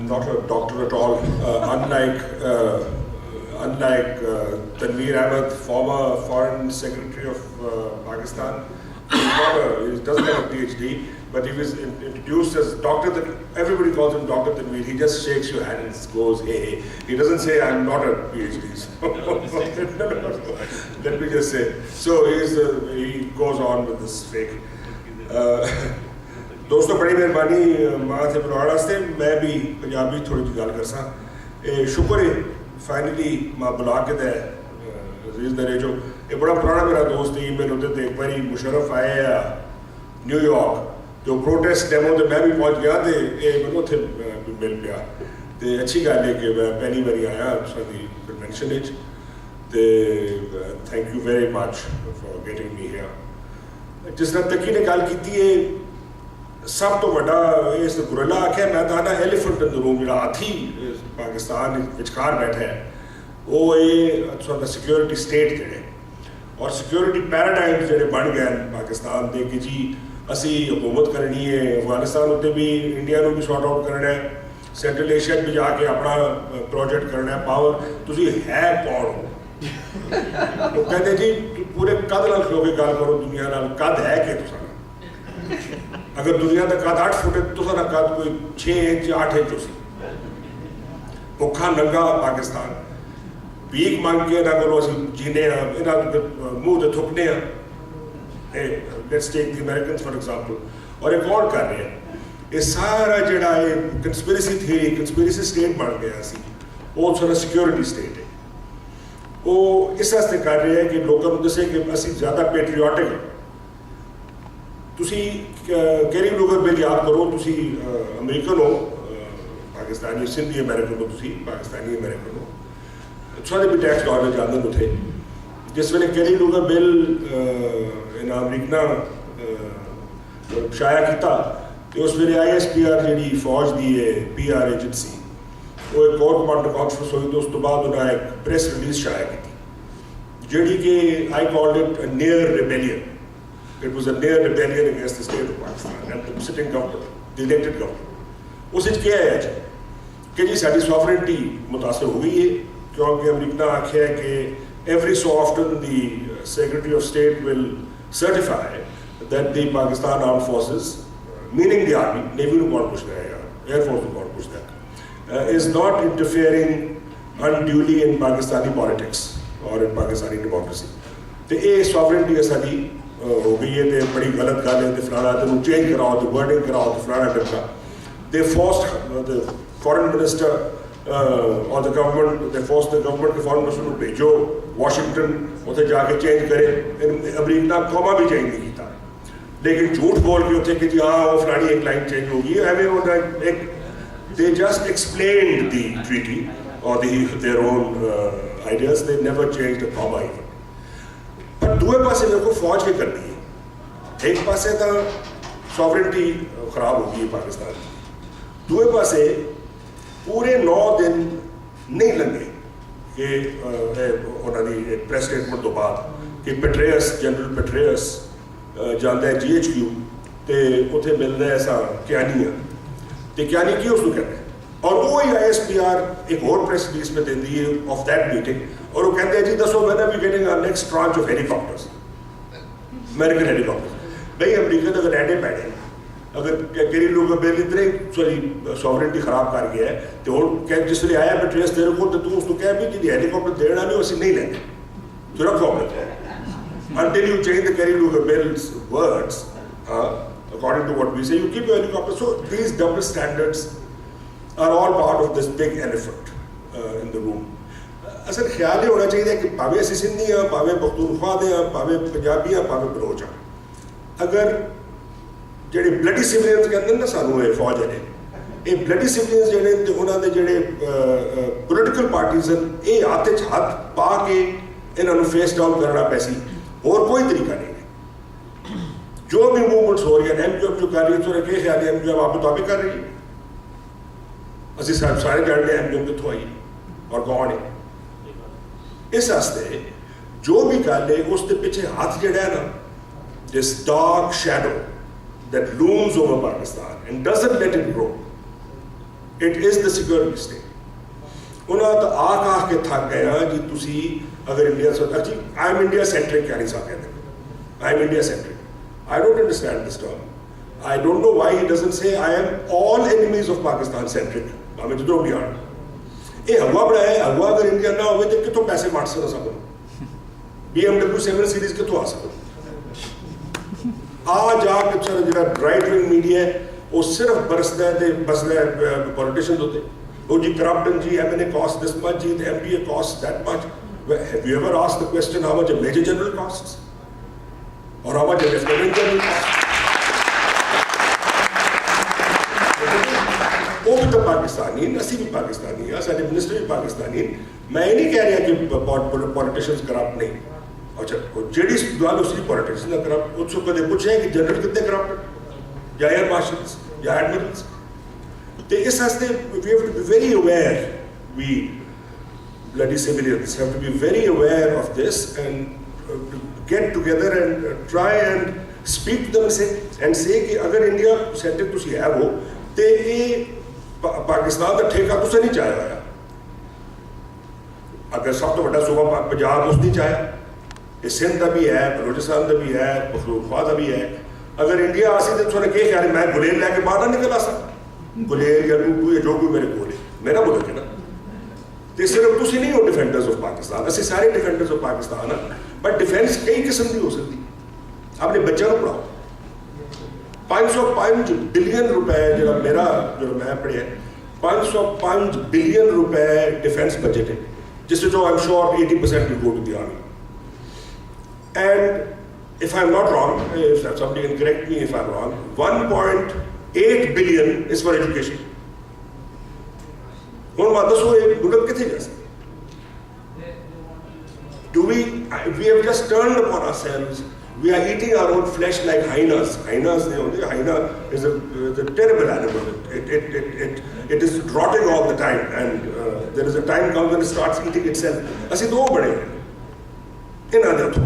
not a doctor at all. Unlike Tanveer Ahmed, former Foreign Secretary of Pakistan, he doesn't have a PhD, but he was introduced as Doctor. Everybody calls him Dr. Tanveer. He just shakes your hand and goes, hey. He doesn't say, I'm not a PhD. So let me just say. So he goes on with this fake. दोस्तों बड़ी मेहरबानी मां से बुलाने वास्ते मैं भी पंजाबी थोड़ी जी गल करसा शुक्र है फाइनली मां बुला के दे अजीज दरे जो ये बड़ा पुराना मेरा दोस्त है मेरे होते थे एक बारी मुशर्रफ आए न्यूयॉर्क जो प्रोटेस्ट डेमो ते मैं भी पहुंच गया ते ये मैंने उत्थे मिल पिया ते अच्छी गल है कि मैं पहली बारी आया साडी कन्वेंशन विच ते thank you very much for getting me here जिस तरह तकी ने गल की है सब तो वड्डा इस गुरला आख्या मैं तो आना एलिफेंट इन द रूम जो हाथी पाकिस्तान विचकार बैठा है वो ये सिक्योरिटी स्टेट जड़े और सिक्योरिटी पैराडाइम जड़े बन गए पाकिस्तान के कि जी असी हुकूमत करनी है अफगानिस्तान उत्ते भी इंडिया को भी सॉर्ट आउट करना है सेंट्रल एशिया भी जाके अपना प्रोजेक्ट करना है पावर तुसी है कौन वो कहते जी पूरे कद नाल खलो के गल करो दुनिया नाल कद है कि तुसा अगर दुनिया का कद 8 फुट है तो सारा कद कोई 6 इंच 8 इंच हो सी भुखा नंगा पाकिस्तान भीख मांग के ना करो असी जीने इन्हां मुंह ते थुकने let's take the Americans for example और एक और कर रहे हैं ये सारा जिहड़ा ये कंस्पिरेसी थ्योरी कंस्पिरेसी स्टेट बन गया सी वो सारा सिक्योरिटी स्टेट है वो इस वास्ते कर रहे हैं कि लोगों को दसे कि असी ज़्यादा पेट्रियाटिक तुसी कैरी ब्लूगर बिल याद करो तुसी अमेरिकन हो पाकिस्तानी सिंधी अमेरिकन हो तुसी पाकिस्तानी अमेरिकन हो सारे भी टैक्स डॉलर जानते उठे जिस वेले कैरी ब्लूगर बिल इन अमरीकना शाया किया तो उस वेले ISPR जी फौज की है PR एजेंसी वो एक और कमांडर कॉन्फ्रेंस हुई तो उस तो बाद उन्हें एक प्रेस रिलीज शाया की जी कि I called it near rebellion It was a near rebellion against the state of Pakistan and the sitting government, the elected government. उस क्या है कि जी साड़ी sovereignty मुतासर हो गई है क्योंकि अमेरिका आख्या है कि every so often the Secretary of State will certify that the Pakistan Armed Forces, meaning the Army, Navy को कौन पूछता है यार, Air Force को कौन पूछता है, is not interfering unduly in Pakistani politics or in Pakistani democracy. तो ये sovereignty है साड़ी हो गई है तो बड़ी गलत गल है तो फलाना तो चेंज कराओ तो वर्डिंग कराओ तो फलाना करना they forced the foreign minister और the government they force the government के फॉरेन मिनिस्टर को भेजो वाशिंगटन उसे जाके चेंज करे अमरीका कौमा भी चेंज नहीं किया लेकिन झूठ बोल के उसे कि जी हाँ वो फलानी एक लाइन चेंज होगी एक they just explained the treaty और their own ideas they never changed the comma even पर दूसरे पासे देखो फौज के करनी है एक पासे तो सॉवरेंटी खराब होगी है पाकिस्तान की दूसरे पासे पूरे 9 दिन नहीं लगे कि उन्होंने प्रेस स्टेटमेंट तो बाद कि पेट्रेयस जनरल पेट्रेयस जाता है GHQ तो उत्थे मिलता है ऐसा क्यानी तो क्यानी की उसको कहते हैं और वो ही ISPR एक और प्रेस रिलीज में देती है ऑफ दैट मीटिंग और वो कहते हैं जी दसो when are we getting our next tranche of helicopters American helicopters भाई अमेरिका तो अगर एडे पैडे अगर केरी लोग बिल इतने सॉरी सॉवरेंटी खराब कर गया है तो हम जिस वे आया पेट्रेस तेरे को तो तू उसको कह भी जी हेलीकॉप्टर देना नहीं असं नहीं लेंगे तेरा प्रॉब्लम है until you change the Kerry Lugar bill's words according to what we say you keep your helicopter so these double standards are all part of this big elephant in the room. असल ख्याल ये होना चाहिए कि भावे असी सिंधी हाँ भावे पख्तूनख्वा दे हाँ भावे पंजाबी हाँ भावे बलोच हाँ अगर जेडे ब्लडी सिविलियंस कहते हैं ना सानू ये फौज है ये ब्लडी सिविलियंस जेडे ते उन्होंने जेडे पोलिटिकल पार्टीज हैं ये हाथ च हाथ पा के इन्होंने फेस डाउन करना पैसी और कोई तरीका नहीं है जो भी मूवमेंट्स हो रही है MQM जो कर रही है तो क्या ख्याल है MQM आप मुताबिक कर रही है ਅਸੀਂ ਸਾਰੇ ਜਾਣਦੇ हैं MQM कितों आई और कौन है इस वास्ते जो भी गल है उसके पीछे हाथ जड़ा है ना this dark shadow that looms over Pakistan and doesn't let it grow it is the security state. उन्होंने तो आख के थक गए हाँ जी तुसी अगर India ji I am India centric क्या नहीं साहब कहते I am India centric. I don't understand this term. I don't know why he doesn't say I am all enemies of Pakistan centric. हमें जो भी आना ये हवा बड़ा है। हवा अगर इंडिया ना हो तो कितों पैसे मार सकते सब BMW 7 सीरीज कितों आ सकते आ जाके जो राइट विंग मीडिया है वो सिर्फ बरसदा है बसदा है पॉलिटिशियंस होते वो जी करप्ट जी MNA कॉस्ट दिस मच जी MPA cost that much. Have you ever asked the question how much a major general costs और how much a lieutenant general cost? वो भी तो पाकिस्तानी नसी भी पाकिस्तानी है सारे मिनिस्टर भी पाकिस्तानी। मैं ये नहीं कह रहा कि पॉलिटिशियंस करप्ट नहीं। अच्छा जेडी गल उसकी पॉलिटिक्स ना करप्ट उसको कदे पूछे कि जनरल कितने करप्ट या एयर मार्शल्स या एडमिरल्स। तो इस वास्ते we have to be very aware we bloody civilians have to be very aware of this and get together and try and speak to them and say कि अगर India centre तुसी है वो तो ये पाकिस्तान का ठेका तुसे नहीं चाहे होया। अगर सब तो बड़ा सूबा पंजाब उस नहीं चाहे ये सिंध का भी है बलोचिस्तान का भी है पखरूखा का भी है। अगर इंडिया आसी तो तुमने क्या ख्याल मैं गुलेल लैके बाहर निकल आ सकता गुलेल या टूटू या जो कोई मेरे को मेरा बोले ना तो सिर्फ तुसी नहीं हो डिफेंडर्स ऑफ पाकिस्तान असं सारे डिफेंडर्स ऑफ पाकिस्तान है। बट डिफेंस कई किस्म की हो सकती अपने बच्चों को पढ़ाओ। 505 बिलियन रुपए जो मेरा जो मैं पढ़े 505 बिलियन रुपए डिफेंस बजट है जिससे जो I am sure 80% will go to the army. And if I'm not wrong, if somebody can correct me if I'm wrong, 1.8 billion is for education. ਹੁਣ ਦੱਸੋ ਇਹ ਮੁਲਕ ਕਿੱਥੇ ਜਾ ਸਕਦਾ? Do we have just turned upon ourselves. We are eating our own flesh like hyenas. Hyenas, hyena is a terrible animal. It is rotting all the time, and there is a time comes when it starts eating itself. ਅਸੀਂ ਦੋ ਬਣੇ ਇਹਨਾਂ ਦੇ ਉੱਤੋਂ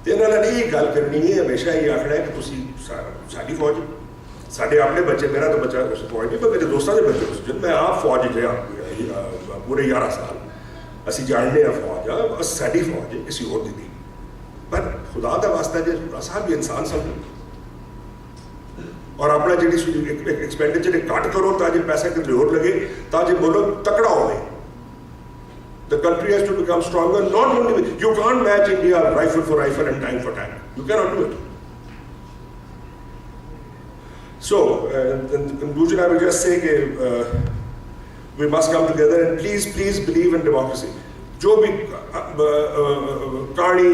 ਤੇ ਇਹਨਾਂ ਨਾਲ ਇਹ ਗੱਲ ਕਰਨੀ ਹੈ ਹਮੇਸ਼ਾ ਇਹ ਆਖਣਾ ਹੈ ਕਿ ਤੁਸੀਂ ਸਾਡੀ ਫੌਜ साढ़े अपने बच्चे मेरा तो बच्चा उस पॉइंट नहीं पर मेरे दोस्तों के बच्चे उस मैं आप फौज गया पूरे 11 साल असी जानने फौज आ साड़ी फौज है किसी और दी नहीं पर खुदा का वास्ता जो असा भी इंसान समझो और अपना जी एक्सपेंडिचर घट करो ताकि पैसा कितने और लगे ताकि मुल्क तकड़ा हो। The country has to become stronger. Not only you can't match India rifle for rifle and tank for tank. You cannot do it. So, in conclusion, I will just say that we must come together and please believe in democracy. जो भी कानी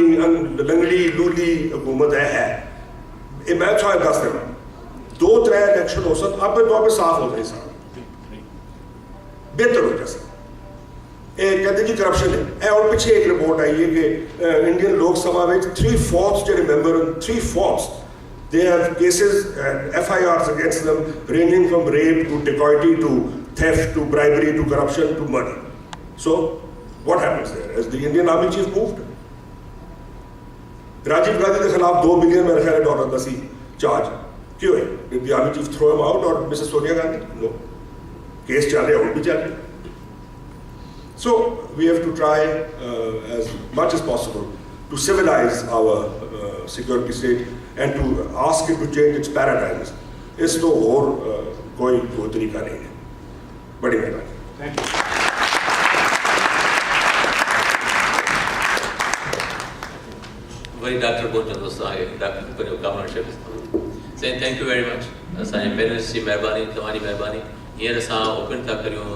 लंगड़ी लूली हुकूमत है ये मैं शायद दस देना 2-3 इलेक्शन हो सकते आप तो आप साफ हो जाए साहब बेहतर हो जाए। कहते जी करप्शन है और पिछले एक रिपोर्ट आई है कि इंडियन लोक सभा में 3/4 जो member 3/4 they have cases and FIRs against them ranging from rape to dacoity to theft to bribery to corruption to murder. So what happens there? Has the Indian Army Chief moved? Rajiv Gandhi के खिलाफ $2 billion मेरे ख्याल dollar का सी charge क्यों है? Did the Army Chief throw him out or Mrs. Sonia Gandhi? No. Case चल रहे और भी चल रहे। So we have to try as much as possible to civilize our security state and to ask it to change its paradigms. इस तो और कोई तरीका नहीं है। बड़ी मेहरबानी। वही डॉक्टर बहुत दोस्तों आगे डॉक्टर पर commercial saying thank you very much असांजे पेरेंट्स जी महिरबानी तव्हांजी महिरबानी। हींअर असां ओपन था करियूं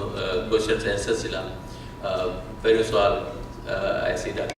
क्वेश्चन्स एंसर्स जे लाइ। पहिरियों सुवाल आई सी डॉक्टर